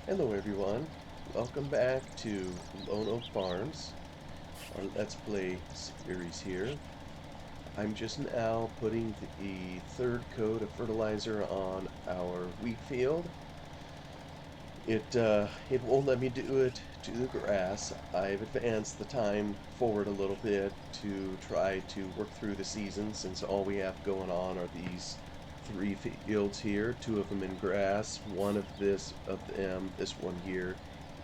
Hello everyone, welcome back to Lone Oak Farms, our Let's Play series here. I'm just now putting the third coat of fertilizer on our wheat field. It won't let me do it to the grass. I've advanced the time forward a little bit to try to work through the season since all we have going on are these three fields here, two of them in grass, one of them, this one here,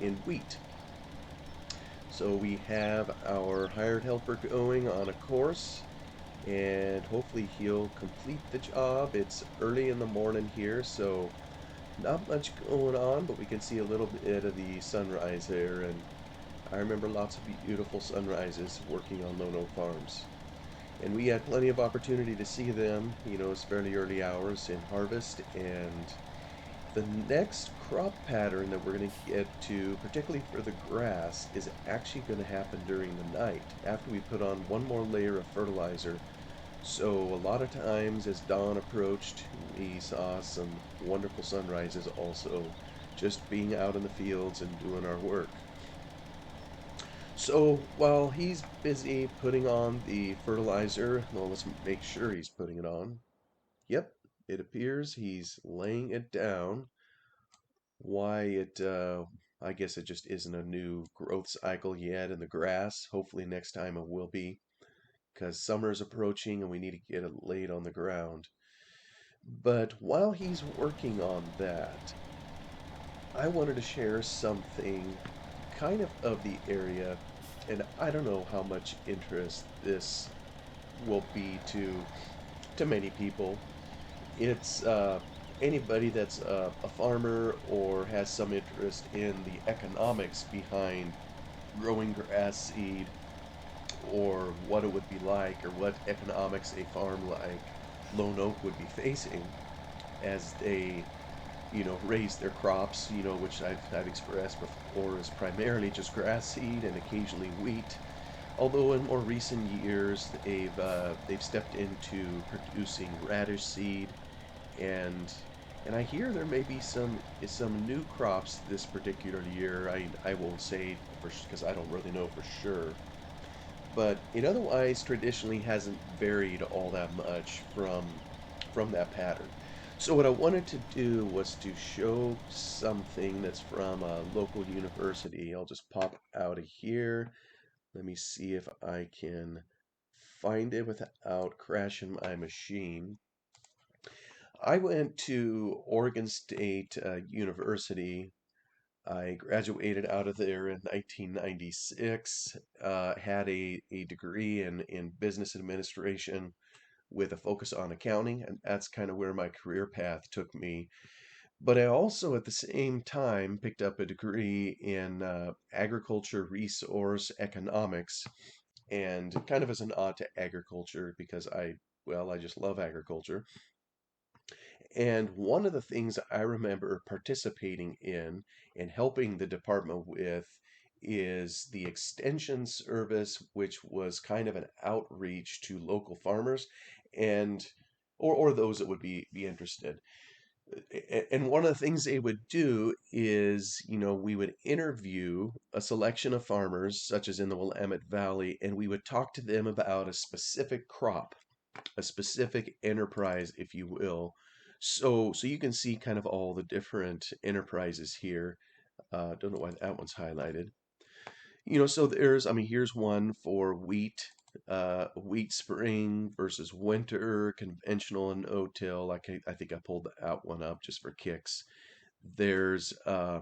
in wheat. So we have our hired helper going on a course, and hopefully he'll complete the job. It's early in the morning here, so not much going on, but we can see a little bit of the sunrise there, and I remember lots of beautiful sunrises working on Lone Oak Farms. And we had plenty of opportunity to see them, it's fairly early hours in harvest, and the next crop pattern that we're going to get to, particularly for the grass, is actually going to happen during the night after we put on one more layer of fertilizer. So a lot of times as dawn approached, we saw some wonderful sunrises also, just being out in the fields and doing our work. So while he's busy putting on the fertilizer, well, let's make sure he's putting it on. Yep, it appears he's laying it down. I guess it just isn't a new growth cycle yet in the grass. Hopefully next time it will be, because summer is approaching and we need to get it laid on the ground. But while he's working on that, I wanted to share something kind of the area, and I don't know how much interest this will be to many people. It's anybody that's a farmer or has some interest in the economics behind growing grass seed, or what it would be like, or what economics a farm like Lone Oak would be facing as they, raise their crops, which I've expressed before is primarily just grass seed and occasionally wheat. Although in more recent years they've stepped into producing radish seed, and I hear there may be some new crops this particular year. I won't say for because I don't really know for sure, but it otherwise traditionally hasn't varied all that much from that pattern. So what I wanted to do was to show something that's from a local university. I'll just pop out of here. Let me see if I can find it without crashing my machine. I went to Oregon State University. I graduated out of there in 1996, had a degree in business administration with a focus on accounting, and that's kind of where my career path took me. But I also, at the same time, picked up a degree in agriculture resource economics, and kind of as an ode to agriculture because I just love agriculture. And one of the things I remember participating in and helping the department with is the extension service, which was kind of an outreach to local farmers and or those that would be interested. And one of the things they would do is, we would interview a selection of farmers, such as in the Willamette Valley, and we would talk to them about a specific crop, a specific enterprise, if you will. So you can see kind of all the different enterprises here. Don't know why that one's highlighted. So here's one for wheat, wheat spring versus winter, conventional and no-till. I think I pulled that one up just for kicks. There's uh,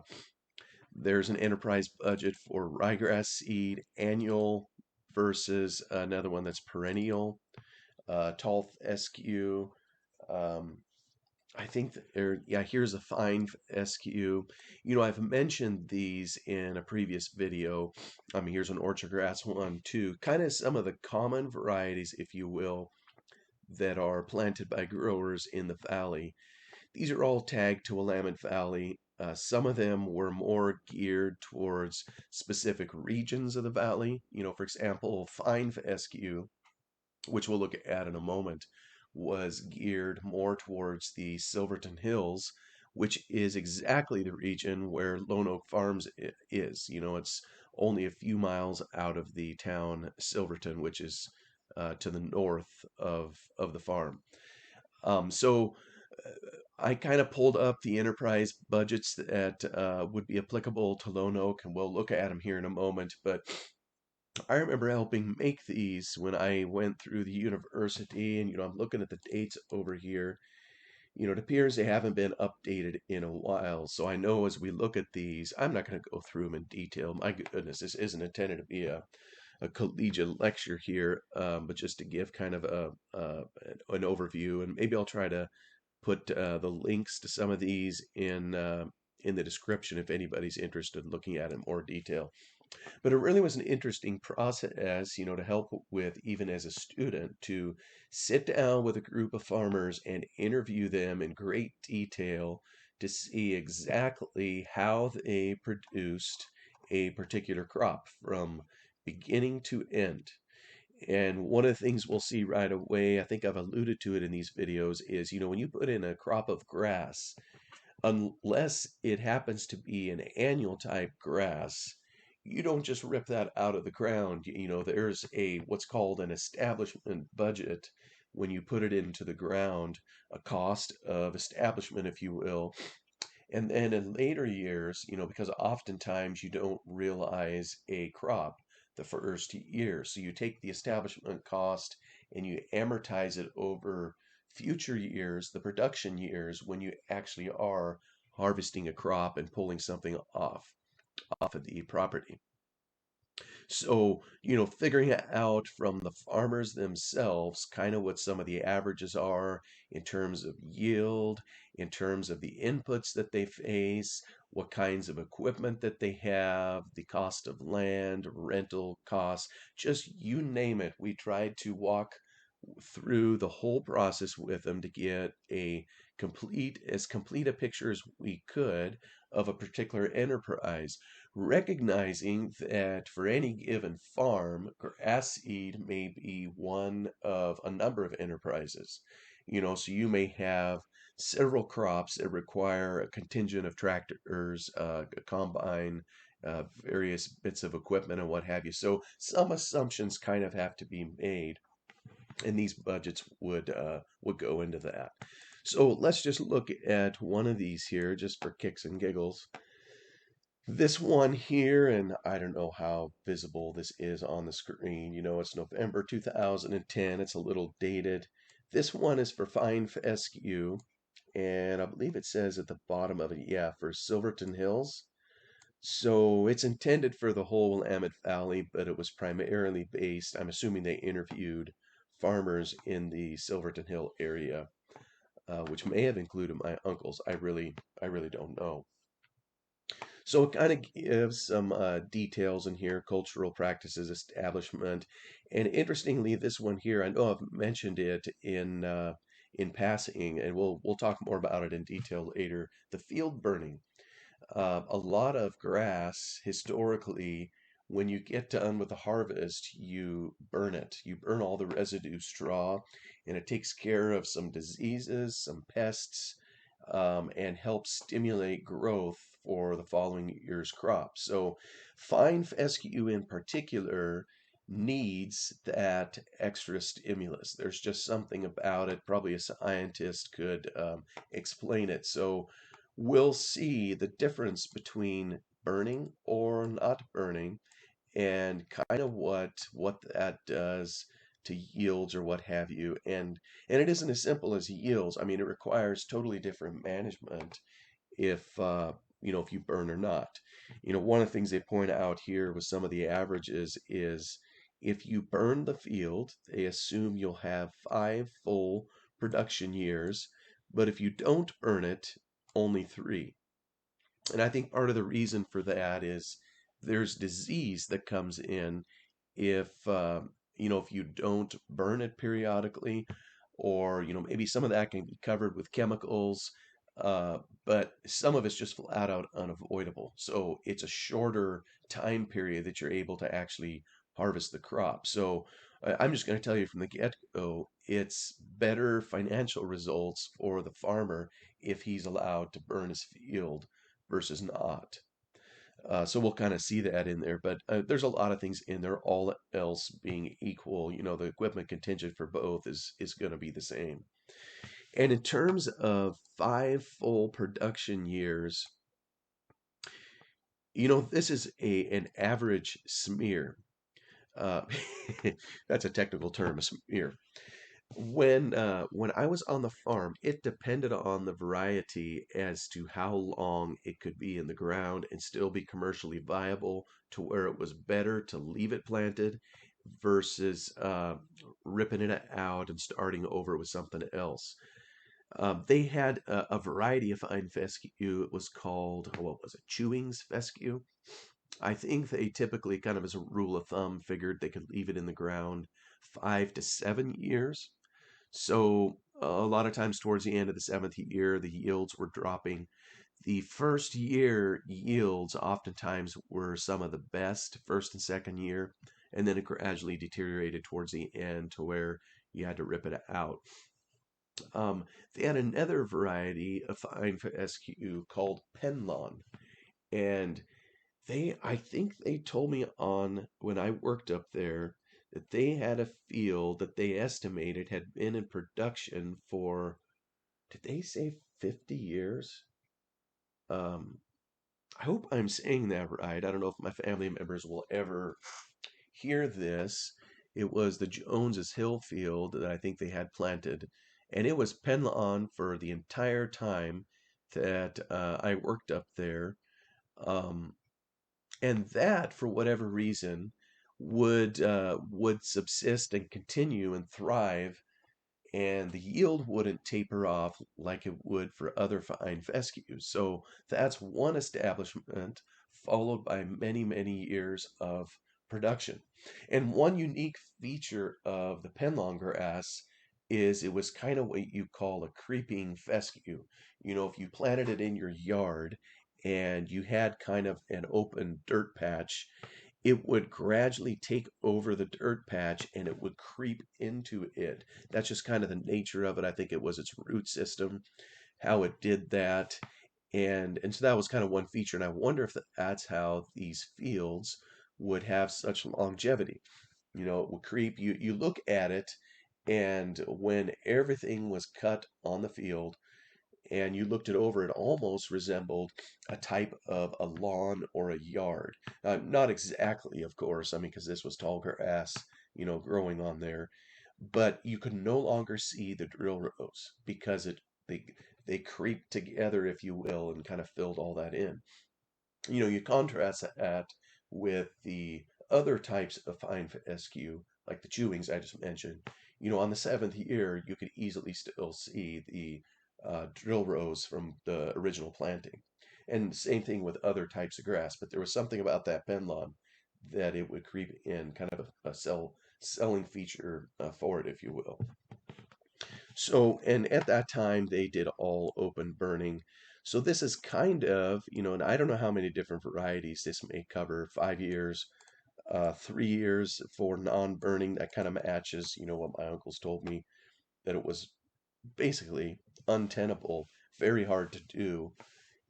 there's an enterprise budget for ryegrass seed, annual versus another one that's perennial, tall fescue. Um, I think that yeah, here's a fine Fescue. I've mentioned these in a previous video. Here's an orchard grass one too. Kind of some of the common varieties, if you will, that are planted by growers in the valley. These are all tagged to Willamette Valley. Some of them were more geared towards specific regions of the valley. For example, fine Fescue, which we'll look at in a moment, was geared more towards the Silverton Hills, which is exactly the region where Lone Oak Farms is. It's only a few miles out of the town Silverton, which is to the north of the farm. So I kind of pulled up the enterprise budgets that would be applicable to Lone Oak, and we'll look at them here in a moment. But I remember helping make these when I went through the university, and I'm looking at the dates over here. It appears they haven't been updated in a while. So I know as we look at these, I'm not going to go through them in detail. My goodness, this isn't intended to be a collegiate lecture here, but just to give kind of an overview, and maybe I'll try to put the links to some of these in the description if anybody's interested in looking at it in more detail. But it really was an interesting process, to help with, even as a student, to sit down with a group of farmers and interview them in great detail to see exactly how they produced a particular crop from beginning to end. And one of the things we'll see right away, I think I've alluded to it in these videos, is when you put in a crop of grass, unless it happens to be an annual type grass, you don't just rip that out of the ground. There's a what's called an establishment budget when you put it into the ground, a cost of establishment, if you will. And then in later years, because oftentimes you don't realize a crop the first year. So you take the establishment cost and you amortize it over future years, the production years, when you actually are harvesting a crop and pulling something off of the property. So, figuring out from the farmers themselves kind of what some of the averages are in terms of yield, in terms of the inputs that they face, what kinds of equipment that they have, the cost of land, rental costs, just you name it. We tried to walk through the whole process with them to get as complete a picture as we could of a particular enterprise, recognizing that for any given farm, grass seed may be one of a number of enterprises. So you may have several crops that require a contingent of tractors, a combine, various bits of equipment, and what have you. So some assumptions kind of have to be made, and these budgets would go into that. So let's just look at one of these here just for kicks and giggles. This one here, and I don't know how visible this is on the screen. It's November 2010. It's a little dated. This one is for fine fescue, and I believe it says at the bottom of it, yeah, for Silverton Hills. So it's intended for the whole Willamette Valley, but it was primarily based, I'm assuming they interviewed farmers in the Silverton Hill area, which may have included my uncles. I really don't know. So it kind of gives some details in here: cultural practices, establishment, and interestingly, this one here, I know I've mentioned it in passing, and we'll talk more about it in detail later. The field burning. A lot of grass, historically, when you get done with the harvest, you burn it. You burn all the residue straw, and it takes care of some diseases, some pests, and helps stimulate growth for the following year's crop. So, fine fescue in particular needs that extra stimulus. There's just something about it. Probably a scientist could explain it. So, we'll see the difference between burning or not burning, and kind of what that does to yields or what have you. And it isn't as simple as yields. I mean, it requires totally different management if if you burn or not. One of the things they point out here with some of the averages is if you burn the field, they assume you'll have 5 full production years, but if you don't burn it, only 3. And I think part of the reason for that is there's disease that comes in if you don't burn it periodically, or maybe some of that can be covered with chemicals, but some of it's just flat out unavoidable. So it's a shorter time period that you're able to actually harvest the crop. So I'm just going to tell you from the get-go, it's better financial results for the farmer if he's allowed to burn his field versus not. So we'll kind of see that in there, but there's a lot of things in there, all else being equal. The equipment contingent for both is going to be the same. And in terms of 5 full production years, this is an average smear. Uh, that's a technical term, a smear. When I was on the farm, it depended on the variety as to how long it could be in the ground and still be commercially viable, to where it was better to leave it planted versus ripping it out and starting over with something else. They had a variety of fine fescue. It was called, what was it, Chewings fescue. I think they typically, kind of as a rule of thumb, figured they could leave it in the ground 5 to 7 years. So a lot of times towards the end of the seventh year, the yields were dropping. The first year yields oftentimes were some of the best, first and second year, and then it gradually deteriorated towards the end to where you had to rip it out. They had another variety of fine fescue called Penlon, and I think they told me on when I worked up there that they had a field that they estimated had been in production for, did they say 50 years? Um, I hope I'm saying that right. I don't know if my family members will ever hear this. It was the Joneses Hill field that I think they had planted, and it was Penlawn for the entire time that I worked up there. Um, and that, for whatever reason, would subsist and continue and thrive, and the yield wouldn't taper off like it would for other fine fescues. So that's one establishment, followed by many, many years of production. And one unique feature of the Penlong grass is it was kind of what you call a creeping fescue. If you planted it in your yard and you had kind of an open dirt patch, it would gradually take over the dirt patch and it would creep into it. That's just kind of the nature of it. I think it was its root system, how it did that. And so that was kind of one feature. And I wonder if that's how these fields would have such longevity. It would creep. You look at it, and when everything was cut on the field, and you looked it over, it almost resembled a type of a lawn or a yard. Not exactly, of course, I mean, because this was tall grass, growing on there, but you could no longer see the drill rows because they they creeped together, if you will, and kind of filled all that in. You contrast that with the other types of fine fescue, like the chewings I just mentioned. On the seventh year, you could easily still see the drill rows from the original planting. And same thing with other types of grass, but there was something about that penlawn that it would creep in, kind of a selling feature for it, if you will. So, and at that time, they did all open burning. So this is kind of, and I don't know how many different varieties this may cover, 5 years, 3 years for non-burning. That kind of matches, what my uncles told me, that it was basically untenable, very hard to do,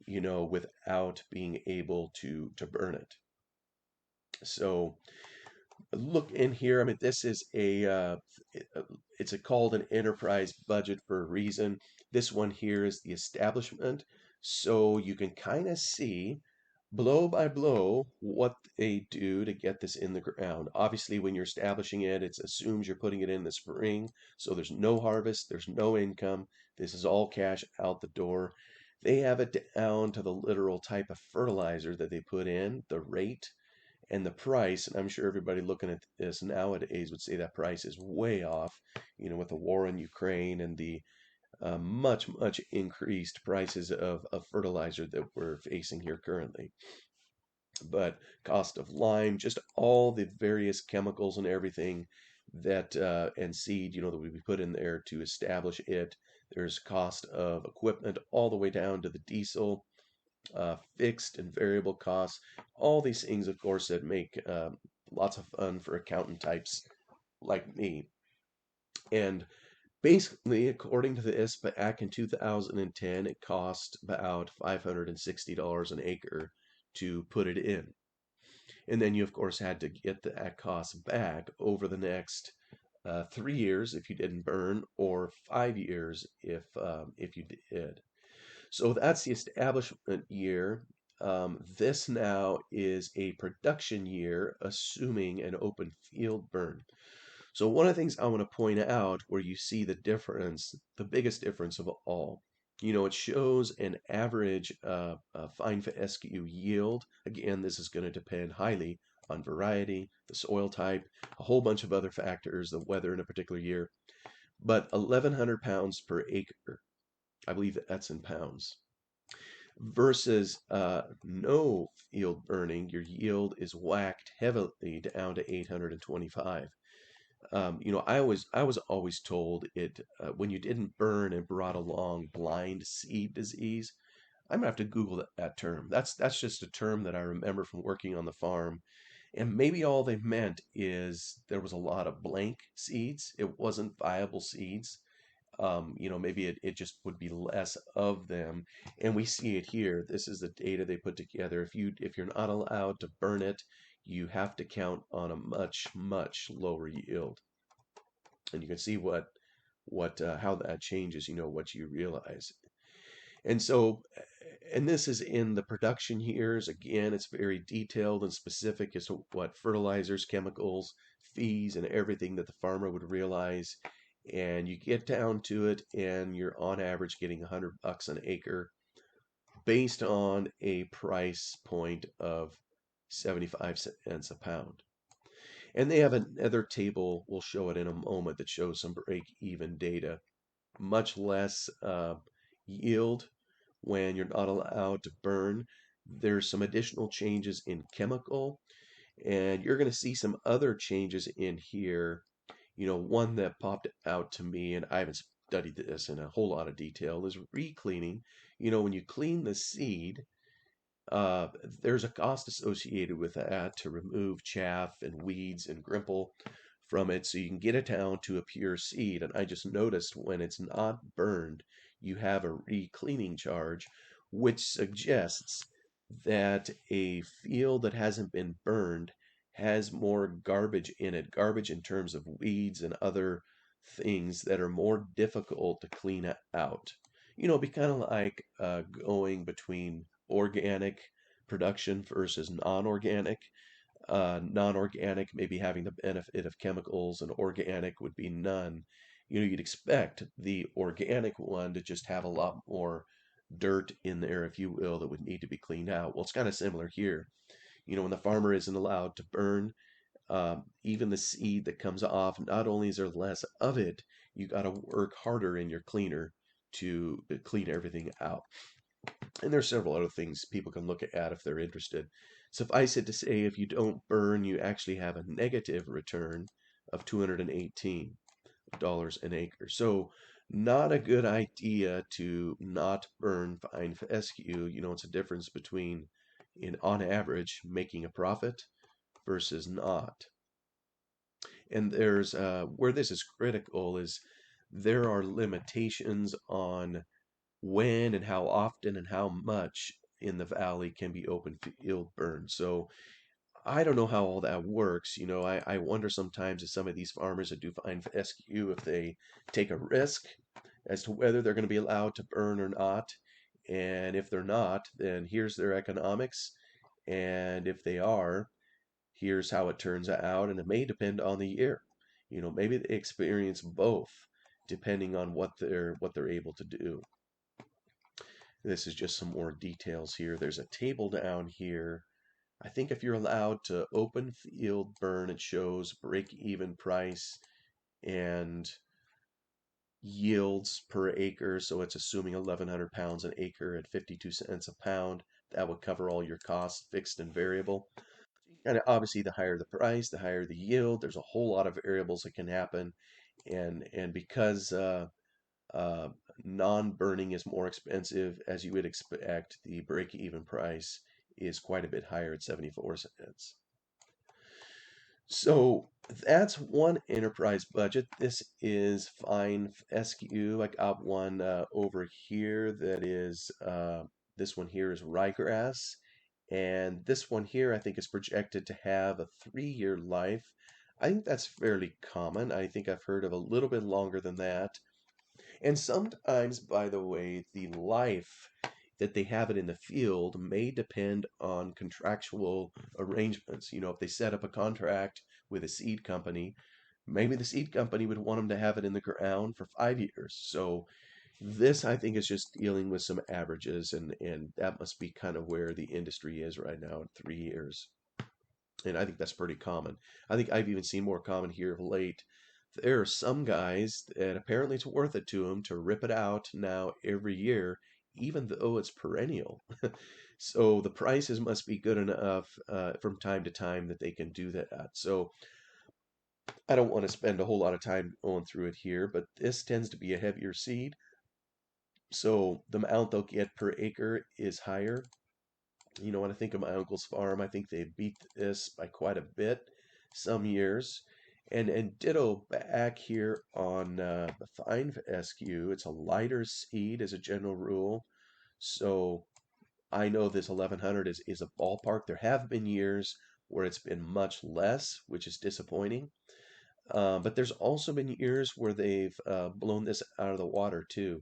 without being able to burn it. So look in here. I mean, this is it's called an enterprise budget for a reason. This one here is the establishment. So you can kind of see blow by blow what they do to get this in the ground. Obviously, when you're establishing it, it assumes you're putting it in the spring. So there's no harvest, there's no income. This is all cash out the door. They have it down to the literal type of fertilizer that they put in, the rate and the price. And I'm sure everybody looking at this nowadays would say that price is way off, with the war in Ukraine and the much, much increased prices of fertilizer that we're facing here currently. But cost of lime, just all the various chemicals and everything that, and seed, that we put in there to establish it. There's cost of equipment all the way down to the diesel, fixed and variable costs, all these things, of course, that make lots of fun for accountant types like me. And basically, according to this, back in 2010, it cost about $560 an acre to put it in. And then you, of course, had to get that cost back over the next 3 years if you didn't burn, or 5 years if you did. So that's the establishment year. This now is a production year, assuming an open field burn. So one of the things I want to point out where you see the difference, the biggest difference of all, it shows an average fine fescue yield. Again, this is going to depend highly on variety, the soil type, a whole bunch of other factors, the weather in a particular year, but 1,100 pounds per acre. I believe that's in pounds. Versus no field burning, your yield is whacked heavily down to 825. I was always told it when you didn't burn and brought along blind seed disease. I'm gonna have to Google that term. That's just a term that I remember from working on the farm, and maybe all they meant is there was a lot of blank seeds. It wasn't viable seeds. Maybe it just would be less of them, and we see it here. This is the data they put together. If you're not allowed to burn it, you have to count on a much lower yield, and you can see what how that changes, what you realize. And so, and this is in the production years. Again, it's very detailed and specific as to what fertilizers, chemicals, fees, and everything that the farmer would realize. And you get down to it, and you're on average getting $100 an acre based on a price point of 75 cents a pound. And they have another table, we'll show it in a moment, that shows some break-even data. Much less yield when you're not allowed to burn. There's some additional changes in chemical, and you're going to see some other changes in here. One that popped out to me, and I haven't studied this in a whole lot of detail, is recleaning. When you clean the seed, uh, there's a cost associated with that to remove chaff and weeds and grimple from it so you can get it down to a pure seed. And I just noticed when it's not burned, you have a re-cleaning charge, which suggests that a field that hasn't been burned has more garbage in it, garbage in terms of weeds and other things that are more difficult to clean out. It'd be kind of like going between organic production versus non-organic. Non-organic maybe having the benefit of chemicals, and organic would be none. You'd expect the organic one to just have a lot more dirt in there, if you will, that would need to be cleaned out. Well, it's kind of similar here. When the farmer isn't allowed to burn, even the seed that comes off, not only is there less of it, you got to work harder in your cleaner to clean everything out. And there's several other things people can look at if they're interested. Suffice it to say, if you don't burn, you actually have a negative return of $218 an acre. So not a good idea to not burn fine fescue. It's a difference between, on average, making a profit versus not. And there's where this is critical is there are limitations on when and how often and how much in the valley can be open field burned. So I don't know how all that works. I wonder sometimes if some of these farmers that do find fescue, if they take a risk as to whether they're going to be allowed to burn or not. And if they're not, then here's their economics. And if they are, here's how it turns out. And it may depend on the year. Maybe they experience both depending on what they're able to do. This is just some more details here. There's a table down here. I think if you're allowed to open field burn, it shows break-even price and yields per acre. So it's assuming 1,100 pounds an acre at 52 cents a pound. That would cover all your costs, fixed and variable. And obviously, the higher the price, the higher the yield. There's a whole lot of variables that can happen. And because uh, non-burning is more expensive, as you would expect, the break-even price is quite a bit higher at 74 cents. So that's one enterprise budget. This is fine Fescue. I got one over here that is this one here is ryegrass, and this one here I think is projected to have a 3-year life. I think that's fairly common. I think I've heard of a little bit longer than that. And sometimes, by the way, the life that they have it in the field may depend on contractual arrangements. If they set up a contract with a seed company, maybe the seed company would want them to have it in the ground for 5 years. So this, I think, is just dealing with some averages, and that must be kind of where the industry is right now at 3 years. And I think that's pretty common. I think I've even seen more common here of late. There are some guys that apparently it's worth it to them to rip it out now every year, even though it's perennial. So the prices must be good enough from time to time that they can do that. So I don't want to spend a whole lot of time going through it here, but this tends to be a heavier seed. So the amount they'll get per acre is higher. When I think of my uncle's farm, I think they beat this by quite a bit some years. And ditto back here on the fine fescue, it's a lighter seed as a general rule. So I know this 1100 is a ballpark. There have been years where it's been much less, which is disappointing. But there's also been years where they've blown this out of the water too.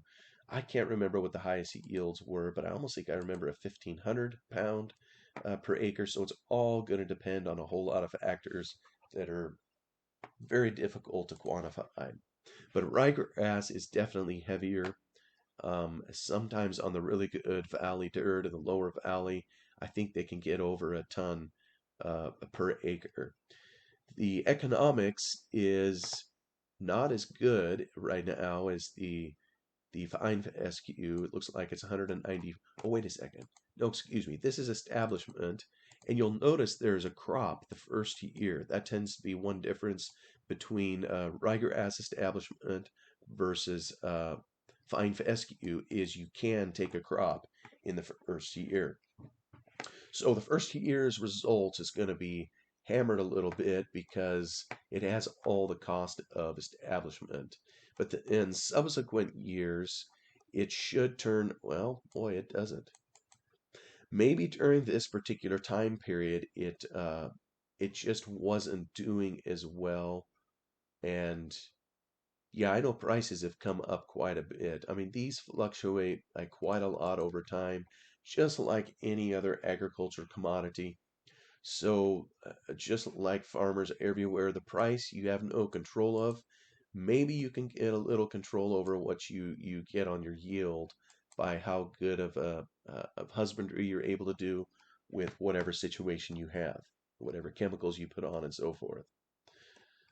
I can't remember what the highest yields were, but I almost think I remember a 1,500 pound per acre. So it's all going to depend on a whole lot of factors that are very difficult to quantify. But ryegrass is definitely heavier. Sometimes on the really good valley dirt in the lower valley, I think they can get over a ton per acre. The economics is not as good right now as the fine Fescue. It looks like it's 190. Oh, wait a second. No, excuse me. This is establishment, and you'll notice there's a crop the first year. That tends to be one difference between ryegrass establishment versus fine Fescue is you can take a crop in the first year. So the first year's results is going to be hammered a little bit because it has all the cost of establishment. But in subsequent years, it should turn, well, boy, it doesn't. Maybe during this particular time period, it just wasn't doing as well. And yeah, I know prices have come up quite a bit. I mean, these fluctuate like quite a lot over time, just like any other agriculture commodity. So, just like farmers everywhere, the price you have no control of. Maybe you can get a little control over what you get on your yield by how good of husbandry you're able to do with whatever situation you have, whatever chemicals you put on, and so forth.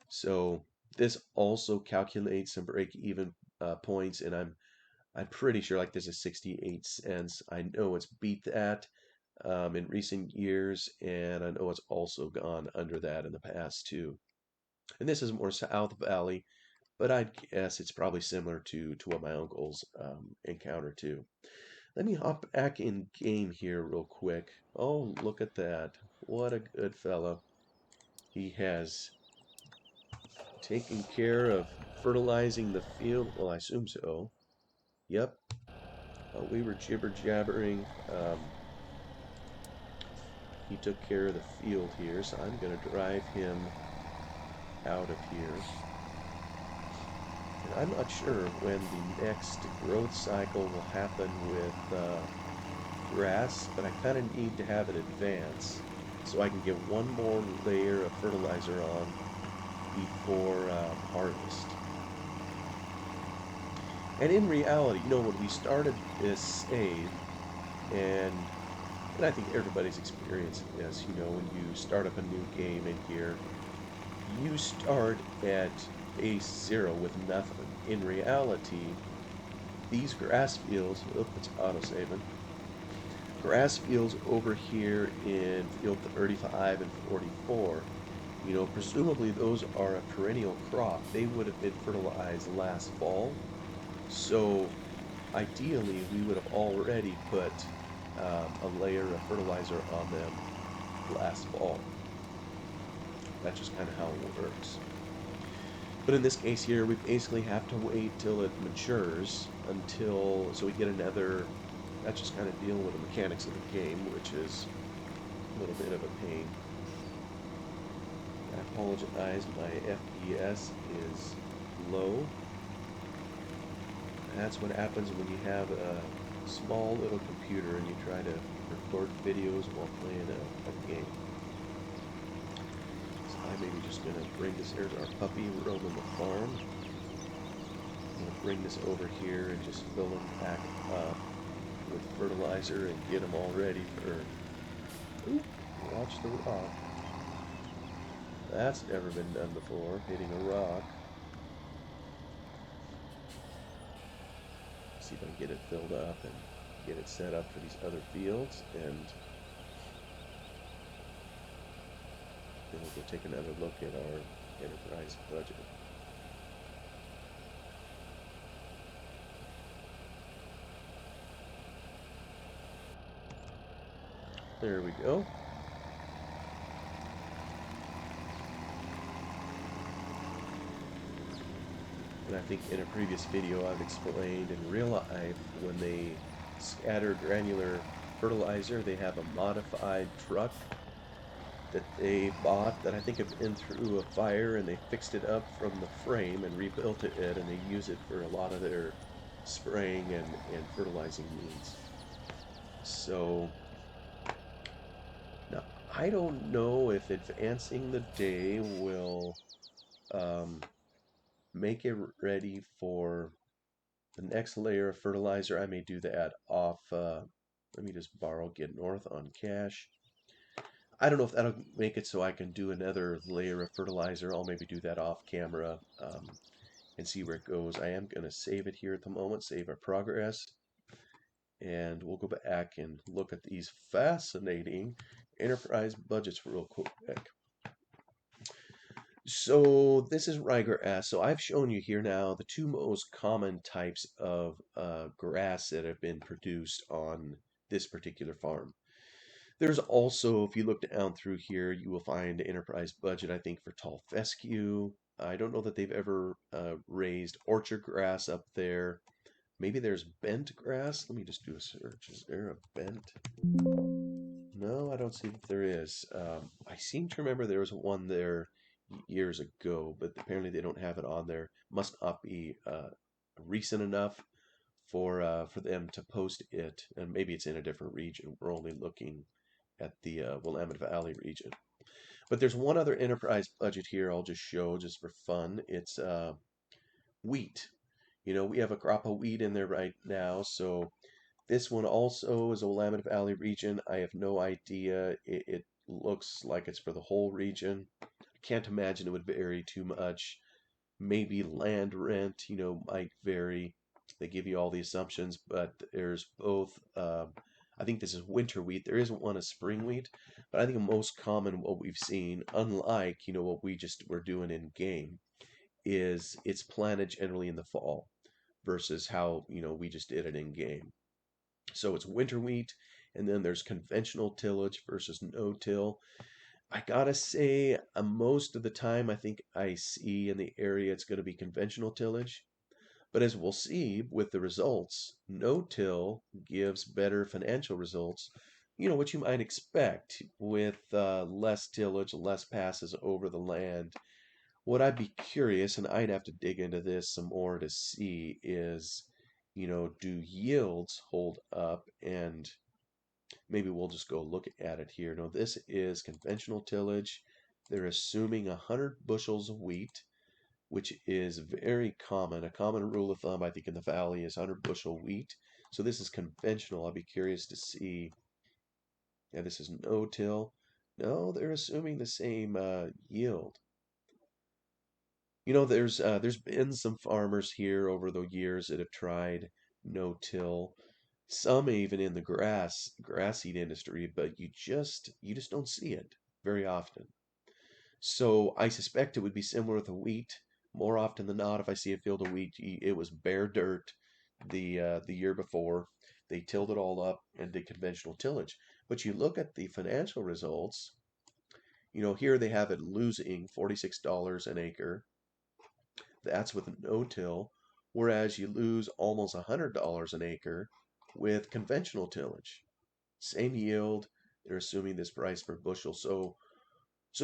So this also calculates some break-even points, and I'm pretty sure like this is 68 cents. I know it's beat that in recent years, and I know it's also gone under that in the past too. And this is more South Valley, but I'd guess it's probably similar to what my uncles encounter too. Let me hop back in game here real quick. Oh, look at that. What a good fellow. He has taken care of fertilizing the field. Well, I assume so. Yep. We were jibber jabbering. He took care of the field here, so I'm going to drive him out of here. And I'm not sure when the next growth cycle will happen with grass, but I kind of need to have it advance so I can get one more layer of fertilizer on before harvest. And in reality, when we started this save, and and I think everybody's experienced this, when you start up a new game in here, you start at base zero with nothing. In reality, these grass fields, oh, it's auto-saving, grass fields over here in field 35 and 44, presumably those are a perennial crop. They would have been fertilized last fall. So ideally, we would have already put a layer of fertilizer on them last fall. That's just kind of how it works. But in this case here, we basically have to wait till it matures until, so we get another, that's just kind of dealing with the mechanics of the game, which is a little bit of a pain. I apologize, my FPS is low. That's what happens when you have a small little computer and you try to record videos while playing a game. So I'm maybe just going to bring this, here's our puppy roaming the farm. I'm going to bring this over here and just fill them back up with fertilizer and get them all ready for, ooh, watch the rock. That's never been done before, hitting a rock. See if I can get it filled up and get it set up for these other fields, and then we'll go take another look at our enterprise budget. There we go. And I think in a previous video I've explained in real life when they scatter granular fertilizer, they have a modified truck that they bought that I think had been through a fire, and they fixed it up from the frame and rebuilt it, and they use it for a lot of their spraying and fertilizing needs. So now I don't know if advancing the day will um, make it ready for the next layer of fertilizer. I may do that off. Let me just borrow Get North on cash. I don't know if that'll make it so I can do another layer of fertilizer. I'll maybe do that off camera and see where it goes. I am going to save it here at the moment, save our progress. And we'll go back and look at these fascinating enterprise budgets real quick. So this is ryegrass. So I've shown you here now the two most common types of grass that have been produced on this particular farm. There's also, if you look down through here, you will find enterprise budget, I think, for tall fescue. I don't know that they've ever raised orchard grass up there. Maybe there's bent grass. Let me just do a search. Is there a bent? No, I don't see if there is. I seem to remember there was one there years ago, but apparently they don't have it on there. Must not be recent enough for them to post it, and maybe it's in a different region. We're only looking at the Willamette Valley region. But there's one other enterprise budget here I'll just show just for fun. It's wheat. You know, we have a crop of wheat in there right now, so this one also is a Willamette Valley region. I have no idea. It looks like it's for the whole region. I can't imagine it would vary too much. Maybe land rent, you know, might vary. They give you all the assumptions, but there's both. I think this is winter wheat. There isn't one a spring wheat, but I think the most common what we've seen, unlike you know what we just were doing in game, is it's planted generally in the fall versus how you know we just did it in game. So it's winter wheat, and then there's conventional tillage versus no-till. I gotta say, most of the time, I think I see in the area it's going to be conventional tillage. But as we'll see with the results, no-till gives better financial results. You know, what you might expect with less tillage, less passes over the land. What I'd be curious, and I'd have to dig into this some more to see, is, you know, do yields hold up? And maybe we'll just go look at it here. No, this is conventional tillage. They're assuming 100 bushels of wheat, which is very common. A common rule of thumb, I think, in the valley is 100 bushel wheat. So this is conventional. I'll be curious to see. Yeah, this is no-till. No, they're assuming the same yield. You know, there's been some farmers here over the years that have tried no-till. Some even in the grass seed industry, but you just don't see it very often. So I suspect it would be similar with the wheat. More often than not, if I see a field of wheat, it was bare dirt the year before. They tilled it all up and did conventional tillage. But you look at the financial results, Here they have it losing $46 an acre. That's with no-till, whereas you lose almost $100 an acre with conventional tillage. Same yield, they're assuming this price per bushel. So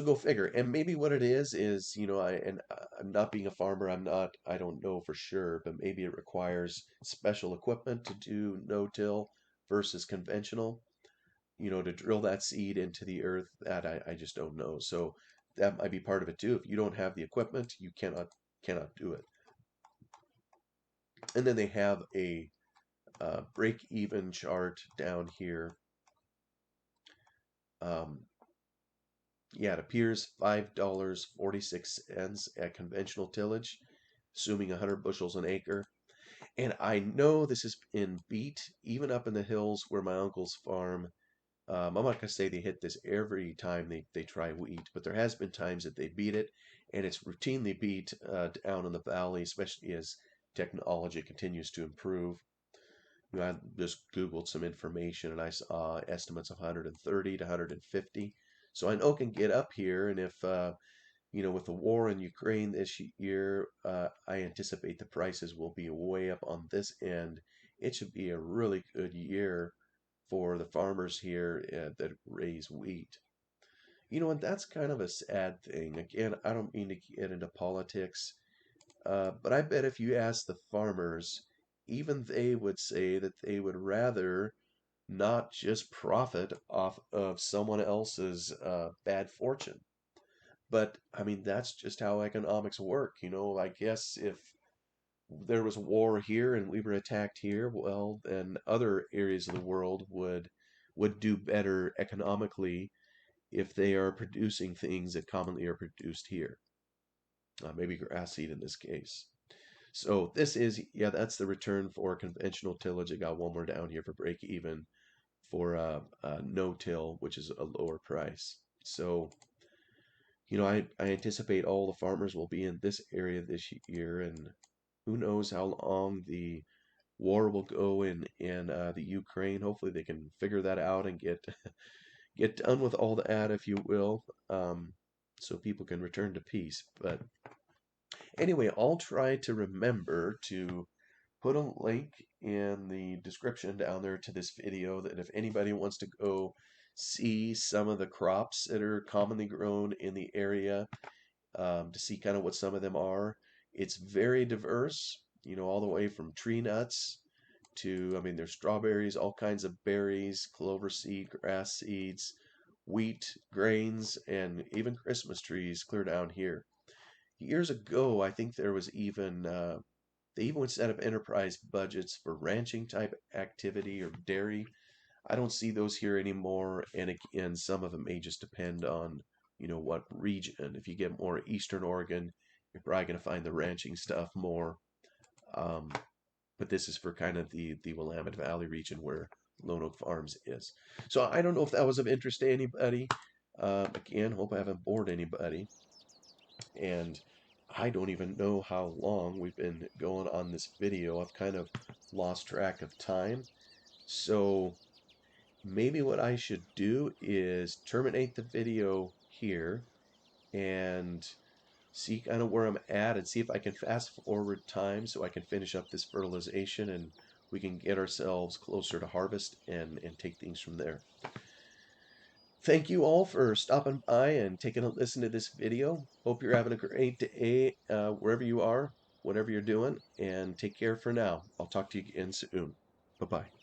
go figure. And maybe what it is, I'm not being a farmer, I don't know for sure, but maybe it requires special equipment to do no-till versus conventional, to drill that seed into the earth. That I just don't know. So that might be part of it too. If you don't have the equipment, you cannot do it. And then they have a break-even chart down here. Yeah, it appears $5.46 at conventional tillage, assuming 100 bushels an acre. And I know this is in beet, even up in the hills where my uncle's farm. I'm not going to say they hit this every time they try wheat, but there has been times that they beat it, and it's routinely beat down in the valley, especially as technology continues to improve. I just Googled some information and I saw estimates of 130 to 150. So I know it can get up here, and if with the war in Ukraine this year, I anticipate the prices will be way up on this end. It should be a really good year for the farmers here that raise wheat. And that's kind of a sad thing. Again, I don't mean to get into politics, but I bet if you ask the farmers, even they would say that they would rather not just profit off of someone else's bad fortune. But I mean, that's just how economics work. I guess if there was war here and we were attacked here, well, then other areas of the world would do better economically if they are producing things that commonly are produced here. Maybe grass seed in this case. So yeah, that's the return for conventional tillage. I got one more down here for break even for no-till, which is a lower price. So, I anticipate all the farmers will be in this area this year, and who knows how long the war will go in the Ukraine. Hopefully, they can figure that out and get done with all that, if you will, so people can return to peace. But anyway, I'll try to remember to put a link in the description down there to this video that if anybody wants to go see some of the crops that are commonly grown in the area, to see kind of what some of them are. It's very diverse, all the way from tree nuts to, I mean, there's strawberries, all kinds of berries, clover seed, grass seeds, wheat, grains, and even Christmas trees clear down here. Years ago, I think there was they even would set up enterprise budgets for ranching type activity or dairy. I don't see those here anymore. And again, some of them may just depend on, what region. If you get more Eastern Oregon, you're probably going to find the ranching stuff more. Um, but this is for kind of the Willamette Valley region where Lone Oak Farms is. So I don't know if that was of interest to anybody. Again, hope I haven't bored anybody. And I don't even know how long we've been going on this video. I've kind of lost track of time. So maybe what I should do is terminate the video here and see kind of where I'm at and see if I can fast forward time so I can finish up this fertilization and we can get ourselves closer to harvest and take things from there. Thank you all for stopping by and taking a listen to this video. Hope you're having a great day wherever you are, whatever you're doing, and take care for now. I'll talk to you again soon. Bye-bye.